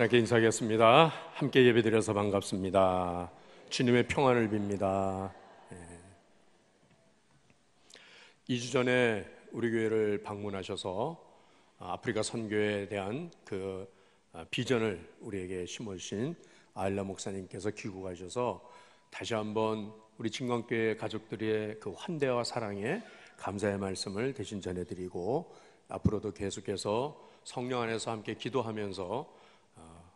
함께 인사하겠습니다. 함께 예배드려서 반갑습니다. 주님의 평안을 빕니다. 2주 전에 우리 교회를 방문하셔서 아프리카 선교에 대한 그 비전을 우리에게 심으신 아일라 목사님께서 귀국하셔서 다시 한번 우리 진광교회 가족들의 그 환대와 사랑에 감사의 말씀을 대신 전해드리고, 앞으로도 계속해서 성령 안에서 함께 기도하면서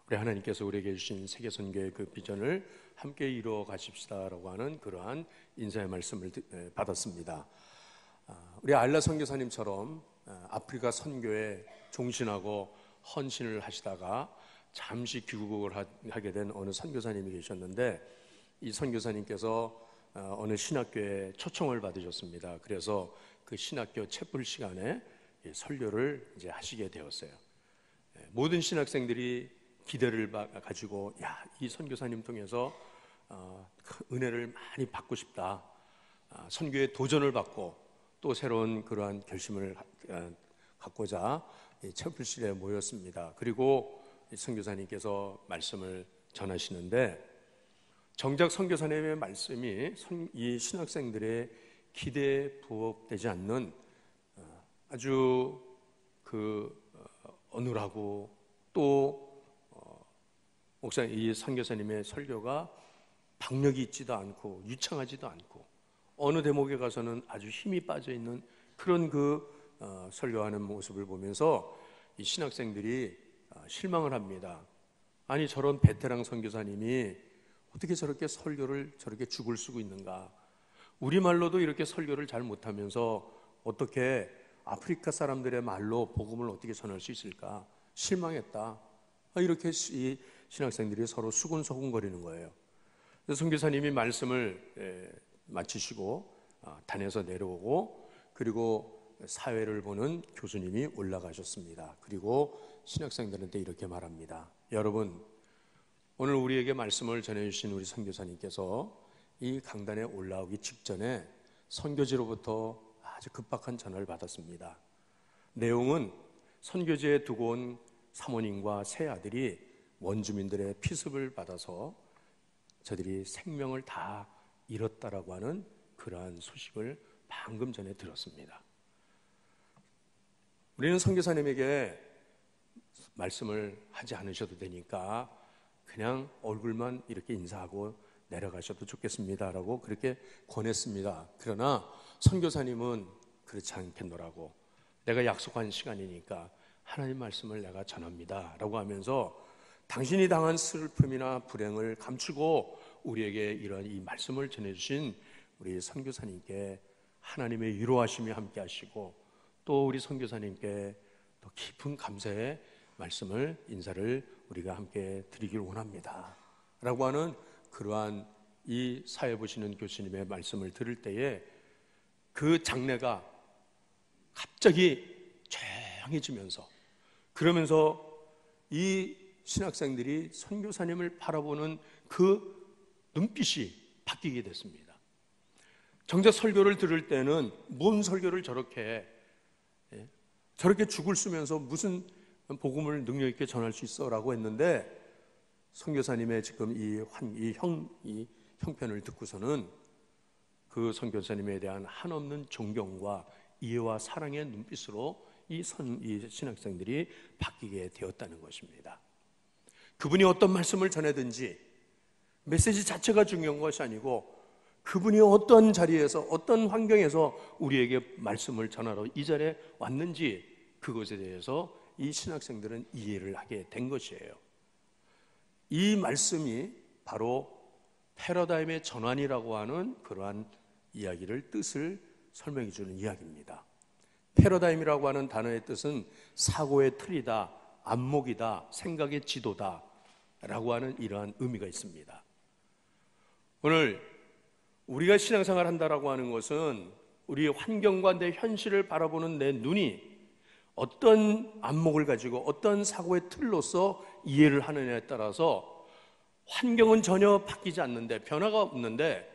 우리 하나님께서 우리에게 주신 세계선교의 그 비전을 함께 이루어 가십시다라고 하는 그러한 인사의 말씀을 받았습니다. 우리 아일라 선교사님처럼 아프리카 선교에 종신하고 헌신을 하시다가 잠시 귀국을 하게 된 어느 선교사님이 계셨는데, 이 선교사님께서 어느 신학교에 초청을 받으셨습니다. 그래서 그 신학교 채플 시간에 설교를 이제 하시게 되었어요. 모든 신학생들이 기대를 가지고, 이 선교사님 통해서 은혜를 많이 받고 싶다, 선교에 도전을 받고 또 새로운 그러한 결심을 갖고자 채플실에 모였습니다. 그리고 선교사님께서 말씀을 전하시는데, 정작 선교사님의 말씀이 이 신학생들의 기대에 부합되지 않는 아주 어눌하고 또 목사님, 이 선교사님의 설교가 박력이 있지도 않고 유창하지도 않고 어느 대목에 가서는 아주 힘이 빠져 있는 그런 설교하는 모습을 보면서 이 신학생들이 실망을 합니다. 아니, 저런 베테랑 선교사님이 어떻게 저렇게 설교를 저렇게 죽을 쓰고 있는가? 우리말로도 이렇게 설교를 잘 못하면서 어떻게 아프리카 사람들의 말로 복음을 어떻게 전할 수 있을까? 실망했다. 이렇게 이 신학생들이 서로 수근수근거리는 거예요. 선교사님이 말씀을 마치시고 단에서 내려오고, 그리고 사회를 보는 교수님이 올라가셨습니다. 그리고 신학생들한테 이렇게 말합니다. 여러분, 오늘 우리에게 말씀을 전해주신 우리 선교사님께서 이 강단에 올라오기 직전에 선교지로부터 아주 급박한 전화를 받았습니다. 내용은 선교지에 두고 온 사모님과 세 아들이 원주민들의 피습을 받아서 저들이 생명을 다 잃었다라고 하는 그러한 소식을 방금 전에 들었습니다. 우리는 선교사님에게 말씀을 하지 않으셔도 되니까 그냥 얼굴만 이렇게 인사하고 내려가셔도 좋겠습니다라고 그렇게 권했습니다. 그러나 선교사님은 그렇지 않겠노라고, 내가 약속한 시간이니까 하나님 말씀을 내가 전합니다 라고 하면서 당신이 당한 슬픔이나 불행을 감추고 우리에게 이런 이 말씀을 전해주신 우리 선교사님께 하나님의 위로하심이 함께 하시고, 또 우리 선교사님께 더 깊은 감사의 말씀을, 인사를 우리가 함께 드리길 원합니다 라고 하는 그러한 이 사회 보시는 교수님의 말씀을 들을 때에 그 장례가 갑자기 조용해지면서, 그러면서 이 신학생들이 선교사님을 바라보는 그 눈빛이 바뀌게 됐습니다. 정작 설교를 들을 때는 뭔 설교를 저렇게 죽을 쓰면서 무슨 복음을 능력 있게 전할 수 있어 라고 했는데, 선교사님의 지금 이 형편을 듣고서는 그 선교사님에 대한 한없는 존경과 이해와 사랑의 눈빛으로 이 신학생들이 바뀌게 되었다는 것입니다. 그분이 어떤 말씀을 전하든지 메시지 자체가 중요한 것이 아니고, 그분이 어떤 자리에서 어떤 환경에서 우리에게 말씀을 전하러 이 자리에 왔는지, 그것에 대해서 이 신학생들은 이해를 하게 된 것이에요. 이 말씀이 바로 패러다임의 전환이라고 하는 그러한 이야기를, 뜻을 설명해 주는 이야기입니다. 패러다임이라고 하는 단어의 뜻은 사고의 틀이다, 안목이다, 생각의 지도다 라고 하는 이러한 의미가 있습니다. 오늘 우리가 신앙생활 한다라고 하는 것은 우리의 환경과 내 현실을 바라보는 내 눈이 어떤 안목을 가지고 어떤 사고의 틀로서 이해를 하느냐에 따라서 환경은 전혀 바뀌지 않는데, 변화가 없는데,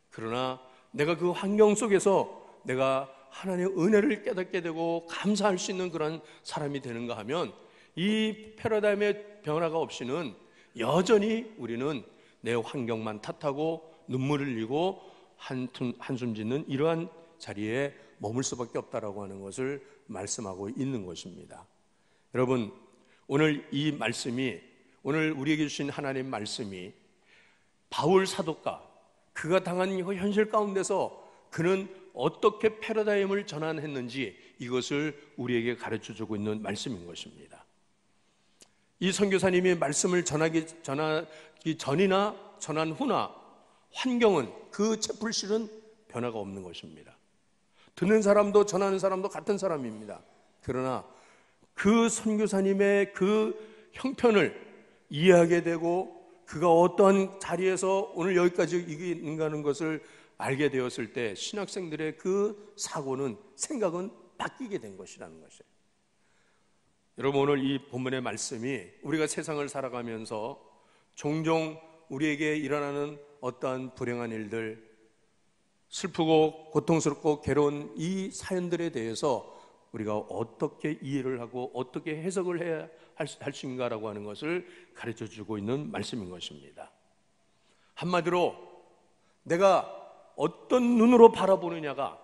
그러나 내가 그 환경 속에서 내가 하나님의 은혜를 깨닫게 되고 감사할 수 있는 그런 사람이 되는가 하면, 이 패러다임의 변화가 없이는 여전히 우리는 내 환경만 탓하고 눈물을 흘리고 한숨 짓는 이러한 자리에 머물 수밖에 없다라고 하는 것을 말씀하고 있는 것입니다. 여러분, 오늘 이 말씀이, 오늘 우리에게 주신 하나님 말씀이 바울 사도가 그가 당한 현실 가운데서 그는 어떻게 패러다임을 전환했는지 이것을 우리에게 가르쳐주고 있는 말씀인 것입니다. 이 선교사님이 말씀을 전하기 전이나 전한 후나 환경은, 그 채플실은 변화가 없는 것입니다. 듣는 사람도 전하는 사람도 같은 사람입니다. 그러나 그 선교사님의 그 형편을 이해하게 되고 그가 어떠한 자리에서 오늘 여기까지 있는가 하는 것을 알게 되었을 때 신학생들의 그 사고는, 생각은 바뀌게 된 것이라는 것이에요. 여러분, 오늘 이 본문의 말씀이 우리가 세상을 살아가면서 종종 우리에게 일어나는 어떠한 불행한 일들, 슬프고 고통스럽고 괴로운 이 사연들에 대해서 우리가 어떻게 이해를 하고 어떻게 해석을 해야 할 것인가라고 하는 것을 가르쳐주고 있는 말씀인 것입니다. 한마디로 내가 어떤 눈으로 바라보느냐가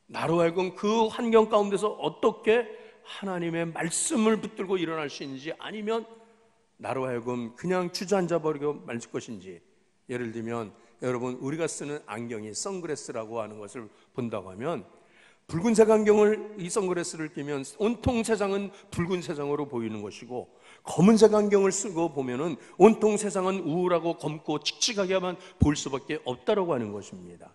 나로 하여금 그 환경 가운데서 어떻게 하나님의 말씀을 붙들고 일어날 수 있는지, 아니면 나로 하여금 그냥 주저앉아 버리고 말 것인지. 예를 들면 여러분, 우리가 쓰는 안경이 선글라스라고 하는 것을 본다고 하면 붉은색 안경을, 이 선글라스를 끼면 온통 세상은 붉은 세상으로 보이는 것이고, 검은색 안경을 쓰고 보면은 온통 세상은 우울하고 검고 칙칙하게만 보일 수밖에 없다라고 하는 것입니다.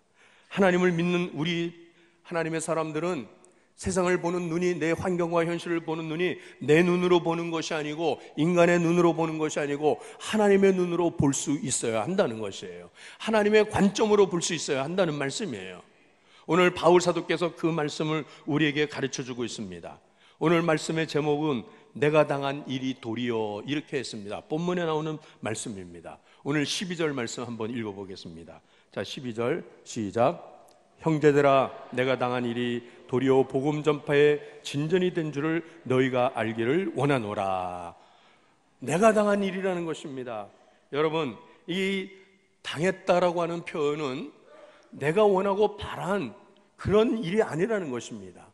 하나님을 믿는 우리 하나님의 사람들은 세상을 보는 눈이, 내 환경과 현실을 보는 눈이 내 눈으로 보는 것이 아니고, 인간의 눈으로 보는 것이 아니고 하나님의 눈으로 볼 수 있어야 한다는 것이에요. 하나님의 관점으로 볼 수 있어야 한다는 말씀이에요. 오늘 바울 사도께서 그 말씀을 우리에게 가르쳐주고 있습니다. 오늘 말씀의 제목은 내가 당한 일이 도리어, 이렇게 했습니다. 본문에 나오는 말씀입니다. 오늘 12절 말씀 한번 읽어보겠습니다. 자, 12절 시작. 형제들아, 내가 당한 일이 도리어 복음 전파에 진전이 된 줄을 너희가 알기를 원하노라. 내가 당한 일이라는 것입니다. 여러분, 이 당했다라고 하는 표현은 내가 원하고 바란 그런 일이 아니라는 것입니다.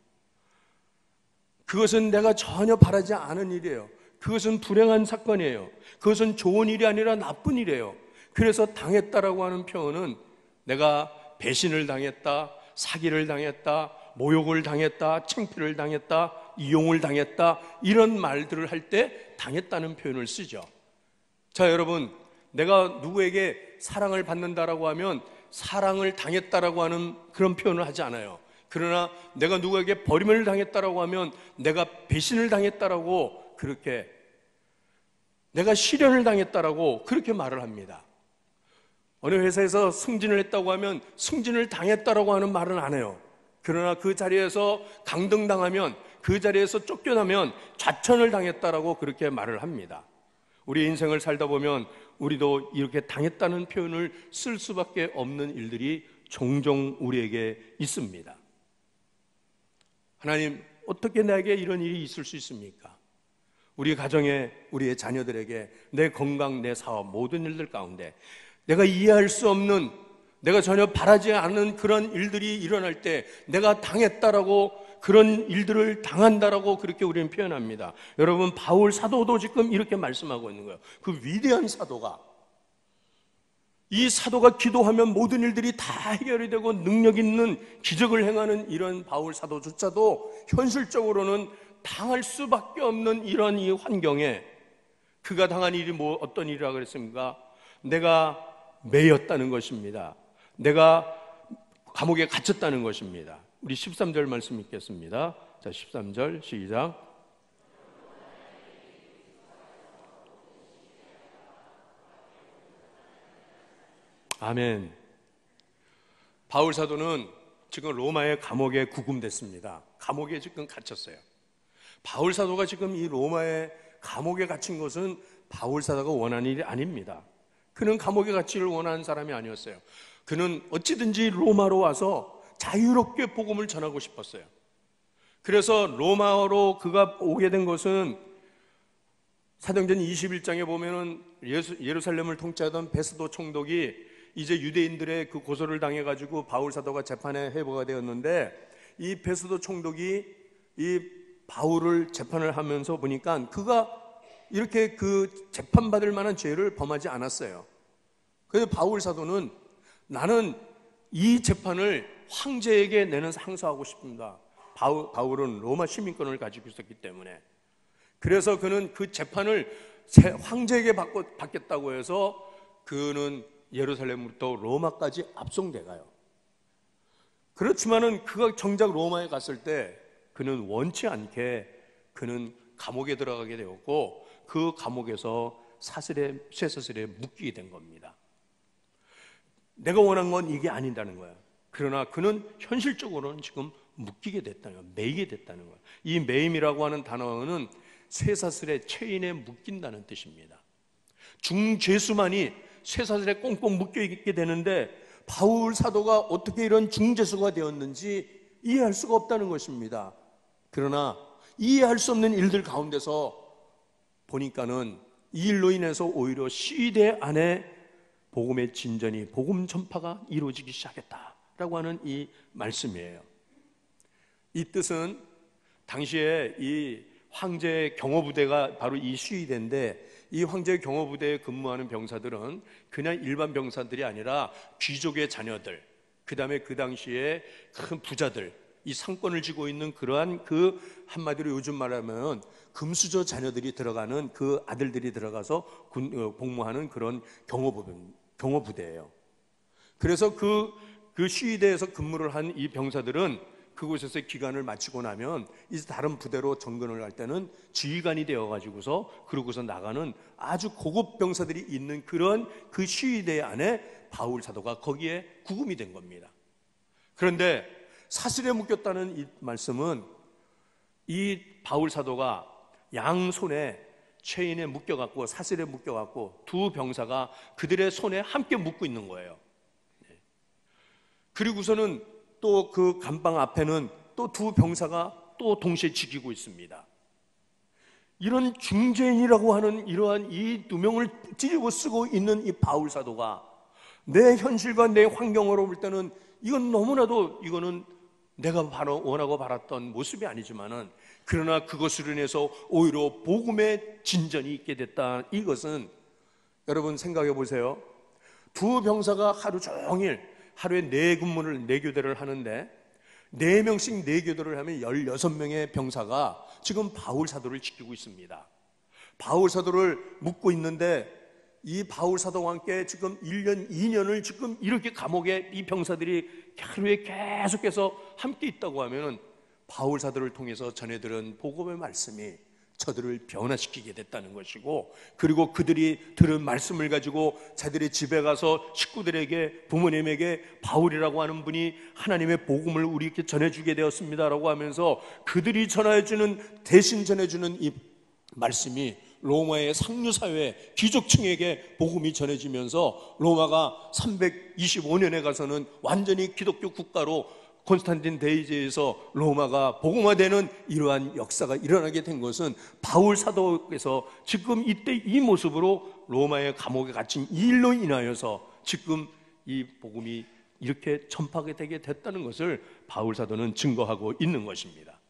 그것은 내가 전혀 바라지 않은 일이에요. 그것은 불행한 사건이에요. 그것은 좋은 일이 아니라 나쁜 일이에요. 그래서 당했다라고 하는 표현은 내가 배신을 당했다, 사기를 당했다, 모욕을 당했다, 창피를 당했다, 이용을 당했다, 이런 말들을 할 때 당했다는 표현을 쓰죠. 자, 여러분, 내가 누구에게 사랑을 받는다라고 하면 사랑을 당했다라고 하는 그런 표현을 하지 않아요. 그러나 내가 누구에게 버림을 당했다라고 하면 내가 배신을 당했다라고, 그렇게 내가 시련을 당했다라고 그렇게 말을 합니다. 어느 회사에서 승진을 했다고 하면 승진을 당했다라고 하는 말은 안 해요. 그러나 그 자리에서 강등당하면, 그 자리에서 쫓겨나면 좌천을 당했다라고 그렇게 말을 합니다. 우리 인생을 살다 보면 우리도 이렇게 당했다는 표현을 쓸 수밖에 없는 일들이 종종 우리에게 있습니다. 하나님, 어떻게 나에게 이런 일이 있을 수 있습니까? 우리 가정에, 우리의 자녀들에게, 내 건강, 내 사업, 모든 일들 가운데 내가 이해할 수 없는, 내가 전혀 바라지 않는 그런 일들이 일어날 때 내가 당했다라고, 그런 일들을 당한다라고 그렇게 우리는 표현합니다. 여러분, 바울 사도도 지금 이렇게 말씀하고 있는 거예요. 그 위대한 사도가, 이 사도가 기도하면 모든 일들이 다 해결이 되고 능력 있는 기적을 행하는 이런 바울 사도조차도 현실적으로는 당할 수밖에 없는 이런 이 환경에, 그가 당한 일이 어떤 일이라고 그랬습니까? 내가 매였다는 것입니다. 내가 감옥에 갇혔다는 것입니다. 우리 13절 말씀 읽겠습니다. 자, 13절 시작. 아멘. 바울 사도는 지금 로마의 감옥에 구금됐습니다. 감옥에 지금 갇혔어요. 바울 사도가 지금 이 로마의 감옥에 갇힌 것은 바울 사도가 원하는 일이 아닙니다. 그는 감옥에 갇히를 원하는 사람이 아니었어요. 그는 어찌든지 로마로 와서 자유롭게 복음을 전하고 싶었어요. 그래서 로마로 그가 오게 된 것은 사도행전 21장에 보면은 예루살렘을 통치하던 베스도 총독이 이제 유대인들의 그 고소를 당해가지고 바울 사도가 재판에 회부가 되었는데, 이 베스도 총독이 이 바울을 재판을 하면서 보니까 그가 이렇게 그 재판받을 만한 죄를 범하지 않았어요. 그래서 바울 사도는 나는 이 재판을 황제에게 내는 상소하고 싶습니다. 바울은 로마 시민권을 가지고 있었기 때문에. 그래서 그는 그 재판을 황제에게 받겠다고 해서 그는 예루살렘부터 로마까지 압송돼 가요. 그렇지만은 그가 정작 로마에 갔을 때 그는 원치 않게 그는 감옥에 들어가게 되었고, 그 감옥에서 쇠사슬에 묶이게 된 겁니다. 내가 원한 건 이게 아니다는 거야. 그러나 그는 현실적으로는 지금 묶이게 됐다는 거야. 매이게 됐다는 거야. 이 매임이라고 하는 단어는 쇠사슬에, 체인에 묶인다는 뜻입니다. 중죄수만이 쇠사슬에 꽁꽁 묶여있게 되는데, 바울 사도가 어떻게 이런 중죄수가 되었는지 이해할 수가 없다는 것입니다. 그러나 이해할 수 없는 일들 가운데서 보니까는 이 일로 인해서 오히려 시대 안에 복음의 진전이, 복음 전파가 이루어지기 시작했다라고 하는 이 말씀이에요. 이 뜻은 당시에 이 황제의 경호부대가 바로 이 시위대인데, 이 황제의 경호부대에 근무하는 병사들은 그냥 일반 병사들이 아니라 귀족의 자녀들, 그 다음에 그 당시에 큰 부자들, 이 상권을 쥐고 있는 그러한 그 한마디로 요즘 말하면 금수저 자녀들이 들어가는, 그 아들들이 들어가서 복무하는 그런 경호부대예요. 그래서 그 시위대에서 근무를 한 이 병사들은 그곳에서 기간을 마치고 나면 이제 다른 부대로 전근을 할 때는 지휘관이 되어가지고서 그러고서 나가는 아주 고급 병사들이 있는 그런 그 시위대 안에 바울 사도가 거기에 구금이 된 겁니다. 그런데 사슬에 묶였다는 이 말씀은 이 바울 사도가 양손에 체인에 묶여갖고, 사슬에 묶여갖고 두 병사가 그들의 손에 함께 묶고 있는 거예요. 그리고서는 또 그 감방 앞에는 또 두 병사가 또 동시에 지키고 있습니다. 이런 중재인이라고 하는 이러한 이 두 명을 찌르고 쓰고 있는 이 바울 사도가 내 현실과 내 환경으로 볼 때는 이건 너무나도, 이거는 내가 바로 원하고 바랐던 모습이 아니지만은, 그러나 그것으로 인해서 오히려 복음의 진전이 있게 됐다. 이것은 여러분 생각해 보세요. 두 병사가 하루 종일 하루에 4근무를 4교대를 하는데 4명씩 4교대를 하면 16명의 병사가 지금 바울 사도를 지키고 있습니다. 바울 사도를 묶고 있는데, 이 바울 사도와 함께 지금 1년, 2년을 지금 이렇게 감옥에 이 병사들이 하루에 계속해서 함께 있다고 하면은 바울 사도를 통해서 전해들은 복음의 말씀이 저들을 변화시키게 됐다는 것이고, 그리고 그들이 들은 말씀을 가지고 자들의 집에 가서 식구들에게, 부모님에게 바울이라고 하는 분이 하나님의 복음을 우리에게 전해주게 되었습니다라고 하면서 그들이 전해주는, 대신 전해주는 이 말씀이 로마의 상류사회 귀족층에게 복음이 전해지면서 로마가 325년에 가서는 완전히 기독교 국가로 콘스탄틴 대제에서 로마가 복음화되는 이러한 역사가 일어나게 된 것은 바울 사도께서 지금 이때 이 모습으로 로마의 감옥에 갇힌 이 일로 인하여서 지금 이 복음이 이렇게 전파하게 되게 됐다는 것을 바울 사도는 증거하고 있는 것입니다.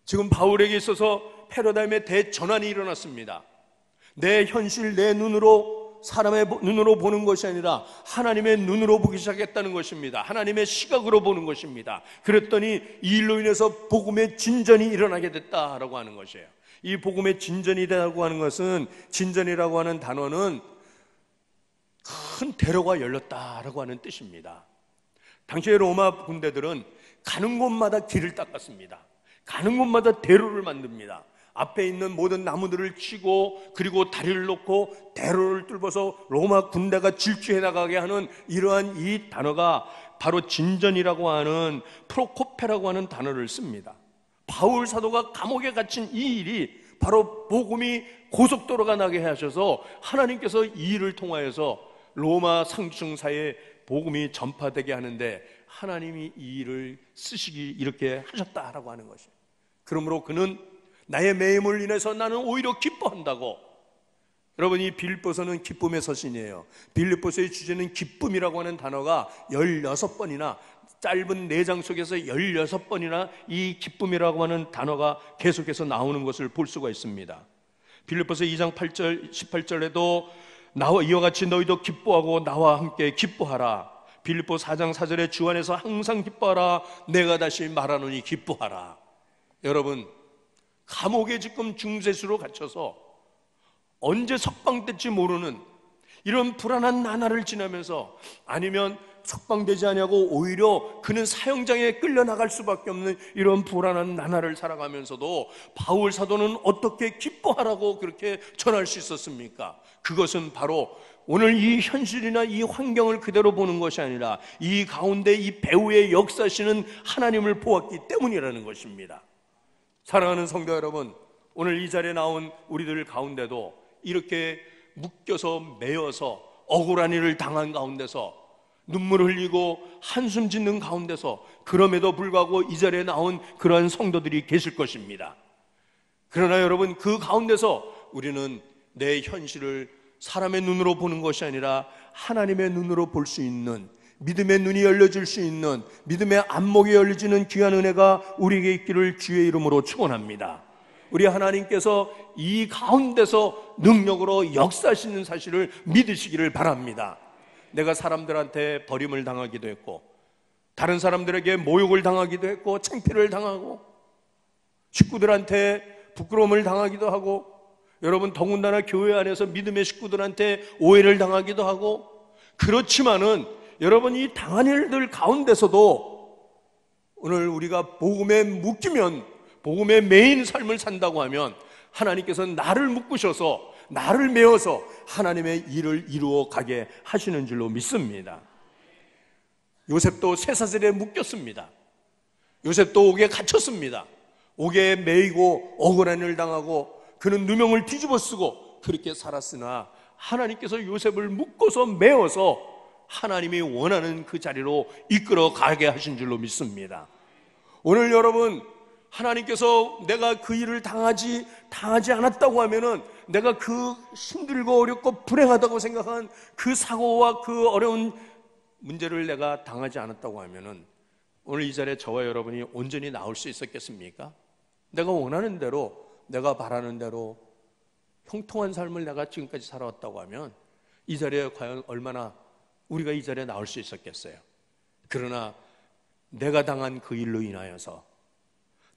지금 바울에게 있어서 패러다임의 대전환이 일어났습니다. 내 현실, 내 눈으로, 사람의 눈으로 보는 것이 아니라 하나님의 눈으로 보기 시작했다는 것입니다. 하나님의 시각으로 보는 것입니다. 그랬더니 이 일로 인해서 복음의 진전이 일어나게 됐다라고 하는 것이에요. 이 복음의 진전이라고 하는 것은, 진전이라고 하는 단어는 큰 대로가 열렸다라고 하는 뜻입니다. 당시의 로마 군대들은 가는 곳마다 길을 닦았습니다. 가는 곳마다 대로를 만듭니다. 앞에 있는 모든 나무들을 치고, 그리고 다리를 놓고 대로를 뚫어서 로마 군대가 질주해 나가게 하는 이러한 이 단어가 바로 진전이라고 하는, 프로코페라고 하는 단어를 씁니다. 바울 사도가 감옥에 갇힌 이 일이 바로 복음이 고속도로가 나게 하셔서 하나님께서 이 일을 통하여서 로마 상층사에 복음이 전파되게 하는데 하나님이 이 일을 쓰시기 이렇게 하셨다라고 하는 것이에요. 그러므로 그는 나의 매임을 인해서 나는 오히려 기뻐한다고. 여러분, 이 빌립보서는 기쁨의 서신이에요. 빌립보서의 주제는 기쁨이라고 하는 단어가 16번이나, 짧은 4장 속에서 16번이나 이 기쁨이라고 하는 단어가 계속해서 나오는 것을 볼 수가 있습니다. 빌립보서 2장 8절 18절에도 나와 이와 같이 너희도 기뻐하고 나와 함께 기뻐하라. 빌립보 4장 4절에 주 안에서 항상 기뻐하라. 내가 다시 말하노니 기뻐하라. 여러분, 감옥에 지금 중세수로 갇혀서 언제 석방될지 모르는 이런 불안한 나날을 지나면서, 아니면 석방되지 아니하고 오히려 그는 사형장에 끌려나갈 수밖에 없는 이런 불안한 나날을 살아가면서도 바울 사도는 어떻게 기뻐하라고 그렇게 전할 수 있었습니까? 그것은 바로 오늘 이 현실이나 이 환경을 그대로 보는 것이 아니라 이 가운데 이 배후의 역사시는 하나님을 보았기 때문이라는 것입니다. 사랑하는 성도 여러분, 오늘 이 자리에 나온 우리들 가운데도 이렇게 묶여서 매여서 억울한 일을 당한 가운데서 눈물 흘리고 한숨 짓는 가운데서 그럼에도 불구하고 이 자리에 나온 그러한 성도들이 계실 것입니다. 그러나 여러분, 그 가운데서 우리는 내 현실을 사람의 눈으로 보는 것이 아니라 하나님의 눈으로 볼 수 있는, 믿음의 눈이 열려질 수 있는, 믿음의 안목이 열려지는 귀한 은혜가 우리에게 있기를 주의 이름으로 축원합니다. 우리 하나님께서 이 가운데서 능력으로 역사하시는 사실을 믿으시기를 바랍니다. 내가 사람들한테 버림을 당하기도 했고, 다른 사람들에게 모욕을 당하기도 했고, 창피를 당하고, 식구들한테 부끄러움을 당하기도 하고, 여러분 더군다나 교회 안에서 믿음의 식구들한테 오해를 당하기도 하고, 그렇지만은 여러분 이 당한 일들 가운데서도 오늘 우리가 복음에 묶이면, 복음의 매인 삶을 산다고 하면 하나님께서는 나를 묶으셔서, 나를 메어서 하나님의 일을 이루어 가게 하시는 줄로 믿습니다. 요셉도 쇠사슬에 묶였습니다. 요셉도 옥에 갇혔습니다. 옥에 매이고 억울한 일을 당하고 그는 누명을 뒤집어 쓰고 그렇게 살았으나 하나님께서 요셉을 묶어서 메어서 하나님이 원하는 그 자리로 이끌어 가게 하신 줄로 믿습니다. 오늘 여러분, 하나님께서 내가 그 일을 당하지 않았다고 하면은, 내가 그 힘들고 어렵고 불행하다고 생각한 그 사고와 그 어려운 문제를 내가 당하지 않았다고 하면은 오늘 이 자리에 저와 여러분이 온전히 나올 수 있었겠습니까? 내가 원하는 대로, 내가 바라는 대로 형통한 삶을 내가 지금까지 살아왔다고 하면 이 자리에 과연 얼마나 우리가 이 자리에 나올 수 있었겠어요? 그러나 내가 당한 그 일로 인하여서,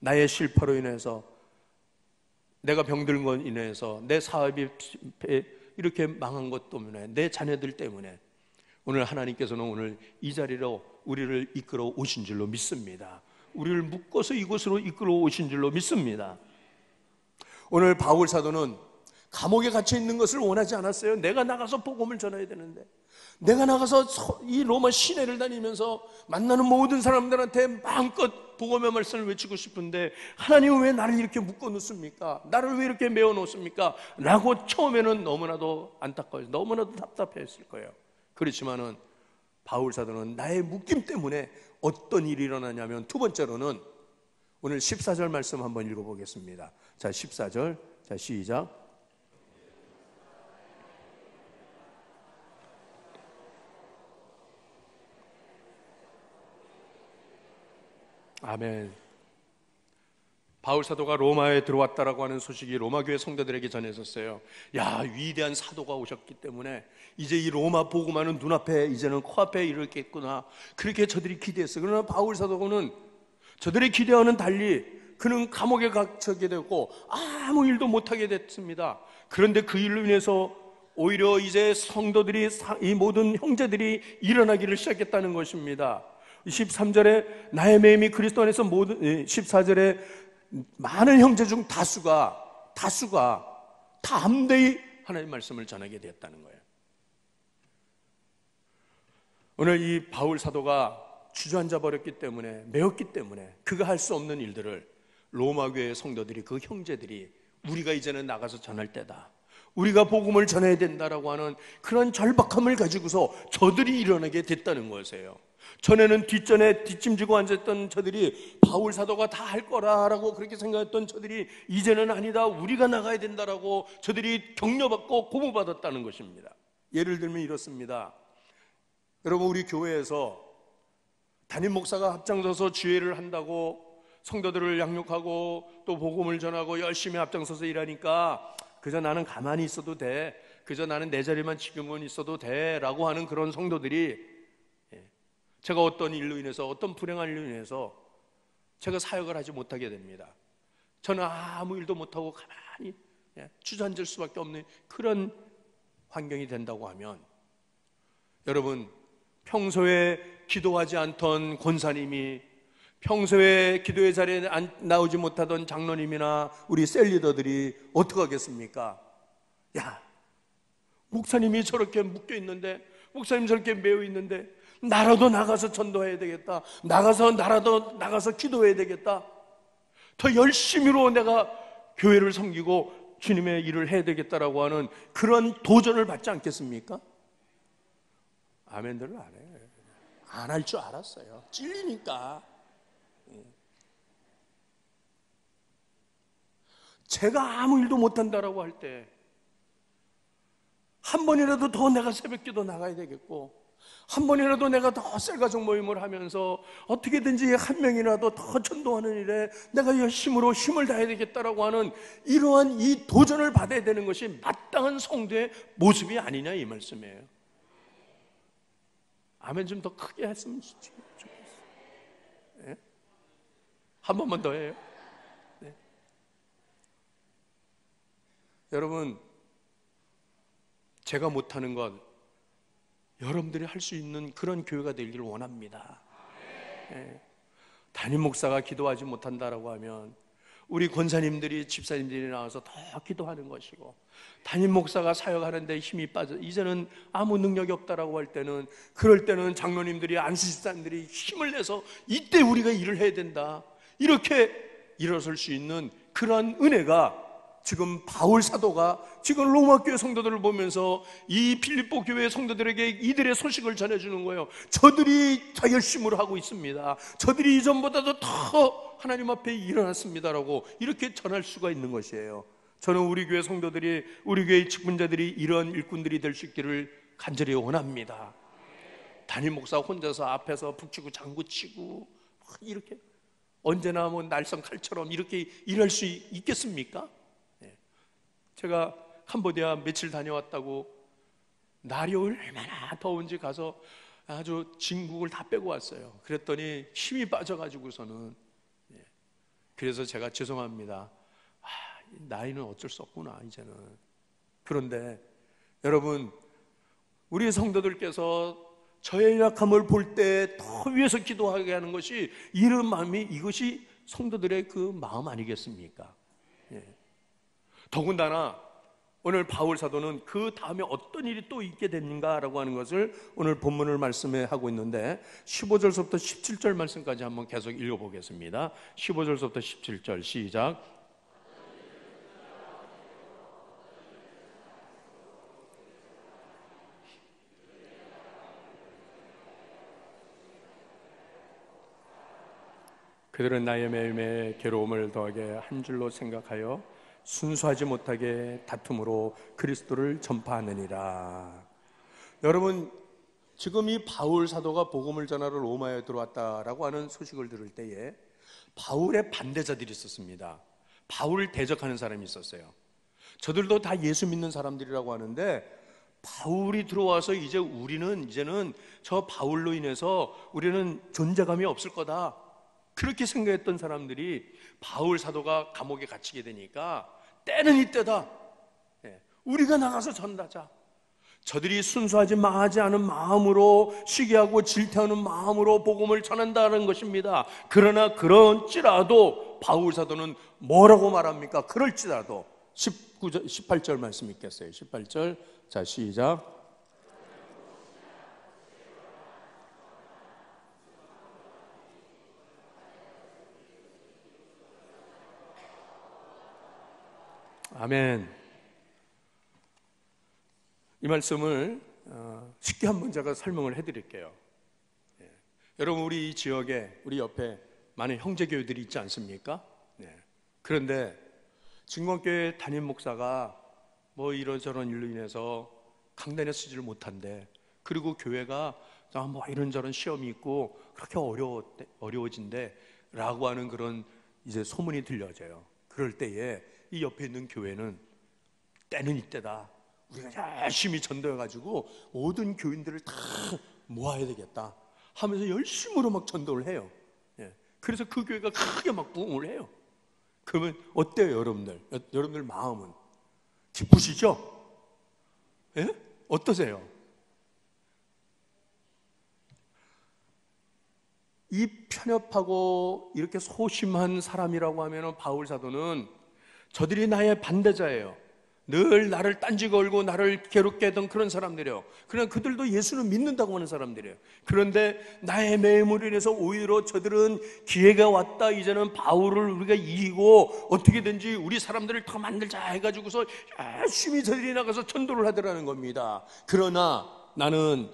나의 실패로 인해서, 내가 병든 것 인해서, 내 사업이 이렇게 망한 것 때문에, 내 자녀들 때문에 오늘 하나님께서는 오늘 이 자리로 우리를 이끌어 오신 줄로 믿습니다. 우리를 묶어서 이곳으로 이끌어 오신 줄로 믿습니다. 오늘 바울 사도는 감옥에 갇혀 있는 것을 원하지 않았어요. 내가 나가서 복음을 전해야 되는데, 내가 나가서 이 로마 시내를 다니면서 만나는 모든 사람들한테 마음껏 복음의 말씀을 외치고 싶은데 하나님은 왜 나를 이렇게 묶어 놓습니까? 나를 왜 이렇게 메어 놓습니까? 라고 처음에는 너무나도 안타까워요. 너무나도 답답했을 거예요. 그렇지만은 바울 사도는 나의 묶임 때문에 어떤 일이 일어나냐면, 두 번째로는 오늘 14절 말씀 한번 읽어보겠습니다. 자, 14절, 자, 시작. 아멘. 바울 사도가 로마에 들어왔다라고 하는 소식이 로마 교회 성도들에게 전해졌어요. 야, 위대한 사도가 오셨기 때문에 이제 이 로마 복음화는 눈앞에, 이제는 코앞에 이르겠구나, 그렇게 저들이 기대했어요. 그러나 바울 사도는 저들의 기대와는 달리 그는 감옥에 갇히게 되고 아무 일도 못하게 됐습니다. 그런데 그 일로 인해서 오히려 이제 성도들이, 이 모든 형제들이 일어나기를 시작했다는 것입니다. 13절에 나의 매임이 그리스도 안에서 모든, 14절에 많은 형제 중 다수가 다 함대히 하나님의 말씀을 전하게 되었다는 거예요. 오늘 이 바울 사도가 주저앉아 버렸기 때문에, 매였기 때문에 그가 할 수 없는 일들을 로마 교회 성도들이, 그 형제들이, 우리가 이제는 나가서 전할 때다, 우리가 복음을 전해야 된다라고 하는 그런 절박함을 가지고서 저들이 일어나게 됐다는 것이에요. 전에는 뒷전에 뒷짐지고 앉았던 저들이 바울 사도가 다 할 거라라고 그렇게 생각했던 저들이 이제는 아니다, 우리가 나가야 된다라고 저들이 격려받고 고무받았다는 것입니다. 예를 들면 이렇습니다. 여러분, 우리 교회에서 담임 목사가 앞장서서 지회를 한다고 성도들을 양육하고 또 복음을 전하고 열심히 앞장서서 일하니까 그저 나는 가만히 있어도 돼, 그저 나는 내 자리만 지금은 있어도 돼 라고 하는 그런 성도들이, 제가 어떤 일로 인해서, 어떤 불행한 일로 인해서 제가 사역을 하지 못하게 됩니다. 저는 아무 일도 못하고 가만히 주저앉을 수밖에 없는 그런 환경이 된다고 하면, 여러분, 평소에 기도하지 않던 권사님이, 평소에 기도의 자리에 나오지 못하던 장로님이나 우리 셀리더들이 어떻게 하겠습니까? 야, 목사님이 저렇게 묶여 있는데, 목사님 저렇게 매여 있는데 나라도 나가서 전도해야 되겠다, 나라도 나가서 기도해야 되겠다, 더 열심히로 내가 교회를 섬기고 주님의 일을 해야 되겠다라고 하는 그런 도전을 받지 않겠습니까? 아멘들을 안 해. 안 할 줄 알았어요. 찔리니까. 제가 아무 일도 못한다라고 할 때 한 번이라도 더 내가 새벽기도 나가야 되겠고, 한 번이라도 내가 더 셀가족 모임을 하면서 어떻게든지 한 명이라도 더 전도하는 일에 내가 열심으로 힘을 다해야 되겠다라고 하는 이러한 이 도전을 받아야 되는 것이 마땅한 성도의 모습이 아니냐, 이 말씀이에요. 아멘 좀 더 크게 했으면 좋겠어요. 네? 한 번만 더 해요. 네. 여러분, 제가 못하는 것 여러분들이 할 수 있는 그런 교회가 되기를 원합니다. 네. 담임 목사가 기도하지 못한다라고 하면 우리 권사님들이, 집사님들이 나와서 더 기도하는 것이고, 담임 목사가 사역하는데 힘이 빠져 이제는 아무 능력이 없다라고 할 때는, 그럴 때는 장로님들이, 안수집사님들이 힘을 내서 이때 우리가 일을 해야 된다, 이렇게 일어설 수 있는 그런 은혜가 지금 바울 사도가 지금 로마 교회 성도들을 보면서 이 빌립보 교회 성도들에게 이들의 소식을 전해주는 거예요. 저들이 더 열심으로 하고 있습니다. 저들이 이전보다도 더 하나님 앞에 일어났습니다라고 이렇게 전할 수가 있는 것이에요. 저는 우리 교회 성도들이, 우리 교회 직분자들이 이런 일꾼들이 될 수 있기를 간절히 원합니다. 담임 목사 혼자서 앞에서 북치고 장구치고 이렇게 언제나 뭐 날선 칼처럼 이렇게 일할 수 있겠습니까? 제가 캄보디아 며칠 다녀왔다고, 날이 얼마나 더운지 가서 아주 진국을 다 빼고 왔어요. 그랬더니 힘이 빠져가지고서는, 그래서 제가 죄송합니다, 나이는 어쩔 수 없구나 이제는. 그런데 여러분, 우리 성도들께서 저의 약함을 볼 때 더 위해서 기도하게 하는 것이, 이런 마음이, 이것이 성도들의 그 마음 아니겠습니까? 더군다나 오늘 바울 사도는 그 다음에 어떤 일이 또 있게 됐는가라고 하는 것을 오늘 본문을 말씀해 하고 있는데, 15절부터 17절 말씀까지 한번 계속 읽어보겠습니다. 15절부터 17절 시작. 그들은 나의 매일매일 괴로움을 더하게 한 줄로 생각하여 순수하지 못하게 다툼으로 그리스도를 전파하느니라. 여러분, 지금 이 바울 사도가 복음을 전하러 로마에 들어왔다라고 하는 소식을 들을 때에 바울의 반대자들이 있었습니다. 바울을 대적하는 사람이 있었어요. 저들도 다 예수 믿는 사람들이라고 하는데, 바울이 들어와서 이제는 저 바울로 인해서 우리는 존재감이 없을 거다, 그렇게 생각했던 사람들이 바울 사도가 감옥에 갇히게 되니까 때는 이때다, 우리가 나가서 전하자. 저들이 순수하지 마하지 않은 마음으로, 시기하고 질투하는 마음으로 복음을 전한다는 것입니다. 그러나 그럴지라도 바울 사도는 뭐라고 말합니까? 그럴지라도 18절 말씀 있겠어요. 18절, 자 시작. 아멘. 이 말씀을 쉽게 한번 제가 설명을 해드릴게요. 여러분, 우리 이 지역에, 우리 옆에 많은 형제교회들이 있지 않습니까? 그런데 진광교회 담임 목사가 뭐 이런저런 일로 인해서 강단에 서지를 못한대. 그리고 교회가 뭐 이런저런 시험이 있고 그렇게 어려워진대 라고 하는 그런 이제 소문이 들려져요. 그럴 때에 이 옆에 있는 교회는 때는 이때다, 우리가 열심히 전도해가지고 모든 교인들을 다 모아야 되겠다 하면서 열심으로 막 전도를 해요. 그래서 그 교회가 크게 막 부흥을 해요. 그러면 어때요, 여러분들? 여러분들 마음은 기쁘시죠? 예? 어떠세요? 이 편협하고 이렇게 소심한 사람이라고 하면 바울 사도는 저들이 나의 반대자예요. 늘 나를 딴지 걸고 나를 괴롭게 하던 그런 사람들이에요. 그러나 그들도 예수는 믿는다고 하는 사람들이에요. 그런데 나의 매임으로 인해서 오히려 저들은 기회가 왔다, 이제는 바울을 우리가 이기고 어떻게든지 우리 사람들을 더 만들자 해가지고서 열심히 저들이 나가서 전도를 하더라는 겁니다. 그러나 나는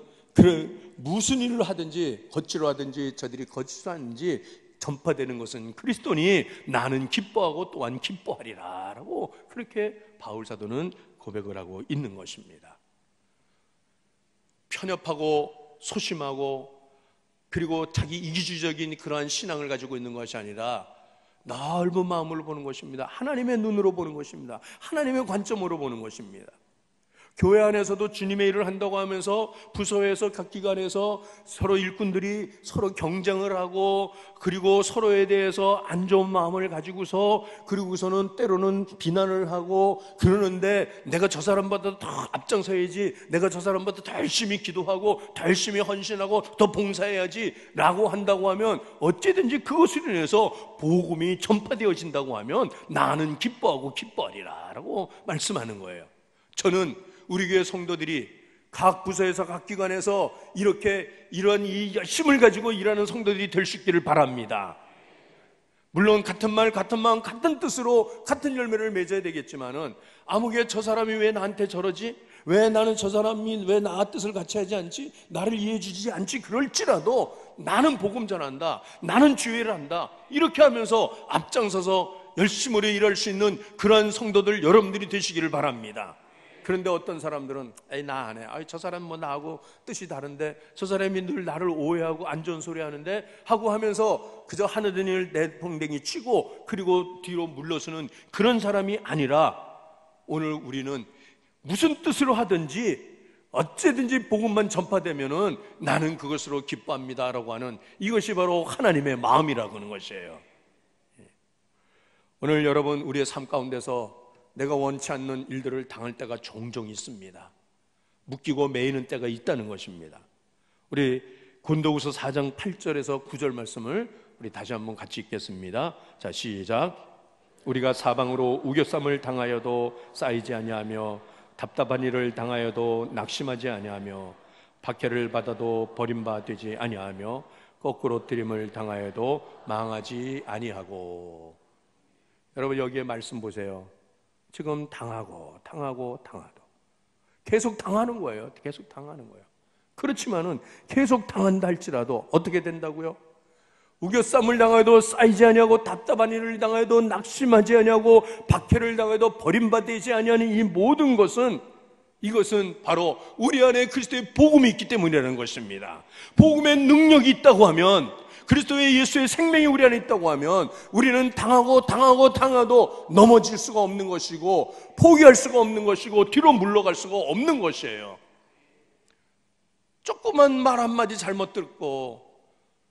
무슨 일을 하든지 거치로 하든지 저들이 거치하는지 전파되는 것은 그리스도니 나는 기뻐하고 또한 기뻐하리라 라고 그렇게 바울 사도는 고백을 하고 있는 것입니다. 편협하고 소심하고 그리고 자기 이기주의적인 그러한 신앙을 가지고 있는 것이 아니라 넓은 마음으로 보는 것입니다. 하나님의 눈으로 보는 것입니다. 하나님의 관점으로 보는 것입니다. 교회 안에서도 주님의 일을 한다고 하면서 부서에서 각 기관에서 서로 일꾼들이 서로 경쟁을 하고 그리고 서로에 대해서 안 좋은 마음을 가지고서 그리고서는 때로는 비난을 하고 그러는데 내가 저 사람보다 더 앞장서야지, 내가 저 사람보다 더 열심히 기도하고 더 열심히 헌신하고 더 봉사해야지 라고 한다고 하면 어찌든지 그것으로 인해서 복음이 전파되어진다고 하면 나는 기뻐하고 기뻐하리라 라고 말씀하는 거예요. 저는 우리 교회 성도들이 각 부서에서 각 기관에서 이런 이 열심을 가지고 일하는 성도들이 될 수 있기를 바랍니다. 물론 같은 말, 같은 마음, 같은 뜻으로 같은 열매를 맺어야 되겠지만은 아무개 저 사람이 왜 나한테 저러지? 왜 나는 저 사람이 왜 나 뜻을 같이 하지 않지? 나를 이해해 주지 않지? 그럴지라도 나는 복음 전한다, 나는 주의를 한다, 이렇게 하면서 앞장서서 열심으로 일할 수 있는 그러한 성도들 여러분들이 되시기를 바랍니다. 그런데 어떤 사람들은 나 안 해. 저 사람 뭐 나하고 뜻이 다른데, 저 사람이 늘 나를 오해하고 안 좋은 소리 하는데 하고 하면서 그저 하늘든 일 내팽댕이 치고 그리고 뒤로 물러서는 그런 사람이 아니라 오늘 우리는 무슨 뜻으로 하든지 어찌든지 복음만 전파되면은 나는 그것으로 기뻐합니다라고 하는 이것이 바로 하나님의 마음이라고 하는 것이에요. 오늘 여러분, 우리의 삶 가운데서 내가 원치 않는 일들을 당할 때가 종종 있습니다. 묶이고 매이는 때가 있다는 것입니다. 우리 고린도후서 4장 8절에서 9절 말씀을 우리 다시 한번 같이 읽겠습니다. 자, 시작. 우리가 사방으로 우겨쌈을 당하여도 쌓이지 아니하며 답답한 일을 당하여도 낙심하지 아니하며 박해를 받아도 버림받지 아니하며 거꾸로 들임을 당하여도 망하지 아니하고. 여러분, 여기에 말씀 보세요. 지금 당하고 계속 당하는 거예요. 계속 당하는 거예요. 그렇지만은 계속 당한다 할지라도 어떻게 된다고요? 우겨쌈을 당해도 쌓이지 아니하고 답답한 일을 당해도 낙심하지 아니하고 박해를 당해도 버림받지 아니하는 이 모든 것은, 이것은 바로 우리 안에 그리스도의 복음이 있기 때문이라는 것입니다. 복음의 능력이 있다고 하면, 그리스도의 예수의 생명이 우리 안에 있다고 하면 우리는 당하도 넘어질 수가 없는 것이고 포기할 수가 없는 것이고 뒤로 물러갈 수가 없는 것이에요. 조그만 말 한마디 잘못 듣고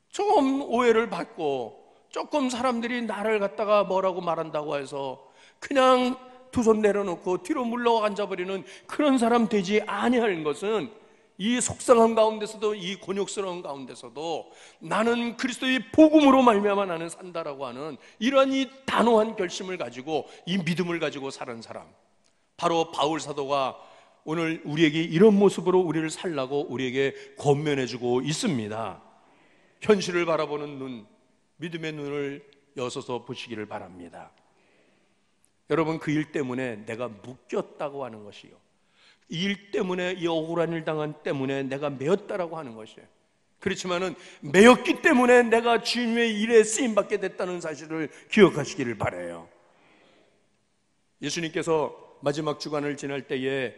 조금 오해를 받고 조금 사람들이 나를 갖다가 뭐라고 말한다고 해서 그냥 두 손 내려놓고 뒤로 물러가 앉아버리는 그런 사람 되지 아니하는 것은, 이 속상함 가운데서도 이 곤욕스러운 가운데서도 나는 그리스도의 복음으로 말미암아 나는 산다라고 하는 이러한 이 단호한 결심을 가지고 이 믿음을 가지고 사는 사람, 바로 바울 사도가 오늘 우리에게 이런 모습으로 우리를 살라고 우리에게 권면해주고 있습니다. 현실을 바라보는 눈, 믿음의 눈을 여서서 보시기를 바랍니다. 여러분, 그 일 때문에 내가 묶였다고 하는 것이요, 이 일 때문에, 이 억울한 일 당한 때문에 내가 매였다라고 하는 것이에요. 그렇지만은 매였기 때문에 내가 주님의 일에 쓰임받게 됐다는 사실을 기억하시기를 바라요. 예수님께서 마지막 주간을 지날 때에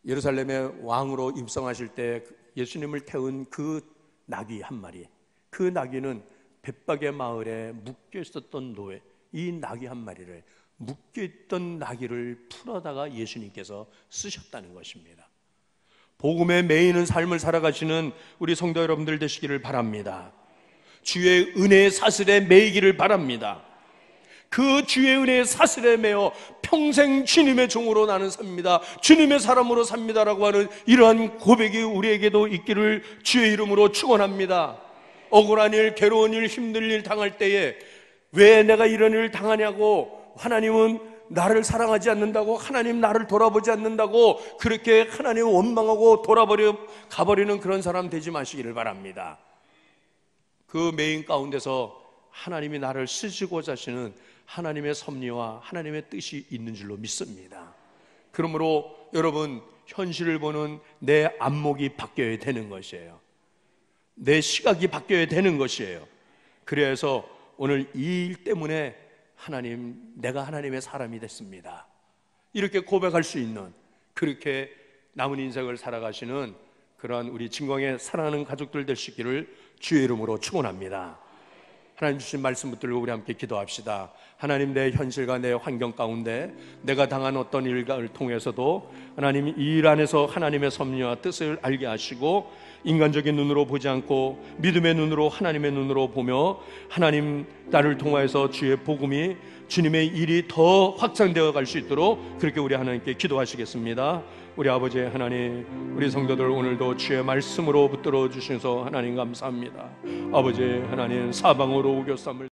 예루살렘의 왕으로 입성하실 때 예수님을 태운 그 나귀 한 마리, 그 나귀는 벳박의 마을에 묶여 있었던 노예, 이 나귀 한 마리를, 묶여 있던 나귀를 풀어다가 예수님께서 쓰셨다는 것입니다. 복음에 매이는 삶을 살아가시는 우리 성도 여러분들 되시기를 바랍니다. 주의 은혜의 사슬에 매이기를 바랍니다. 그 주의 은혜의 사슬에 매어 평생 주님의 종으로 나는 삽니다, 주님의 사람으로 삽니다라고 하는 이러한 고백이 우리에게도 있기를 주의 이름으로 축원합니다. 억울한 일, 괴로운 일, 힘든 일 당할 때에 왜 내가 이런 일을 당하냐고, 하나님은 나를 사랑하지 않는다고, 하나님 나를 돌아보지 않는다고 그렇게 하나님을 원망하고 가버리는 그런 사람 되지 마시기를 바랍니다. 그 매인 가운데서 하나님이 나를 쓰시고자 하시는 하나님의 섭리와 하나님의 뜻이 있는 줄로 믿습니다. 그러므로 여러분, 현실을 보는 내 안목이 바뀌어야 되는 것이에요. 내 시각이 바뀌어야 되는 것이에요. 그래서 오늘 이 일 때문에 하나님, 내가 하나님의 사람이 됐습니다, 이렇게 고백할 수 있는, 그렇게 남은 인생을 살아가시는 그러한 우리 진광의 사랑하는 가족들 되시기를 주의 이름으로 축원합니다. 하나님 주신 말씀 붙들고 우리 함께 기도합시다. 하나님, 내 현실과 내 환경 가운데 내가 당한 어떤 일을 통해서도 하나님 이 일 안에서 하나님의 섭리와 뜻을 알게 하시고 인간적인 눈으로 보지 않고 믿음의 눈으로, 하나님의 눈으로 보며 하나님 나를 통하여서 주의 복음이, 주님의 일이 더 확장되어 갈 수 있도록 그렇게 우리 하나님께 기도하시겠습니다. 우리 아버지 하나님, 우리 성도들 오늘도 주의 말씀으로 붙들어 주셔서 하나님 감사합니다. 아버지 하나님, 사방으로 우겨쌈을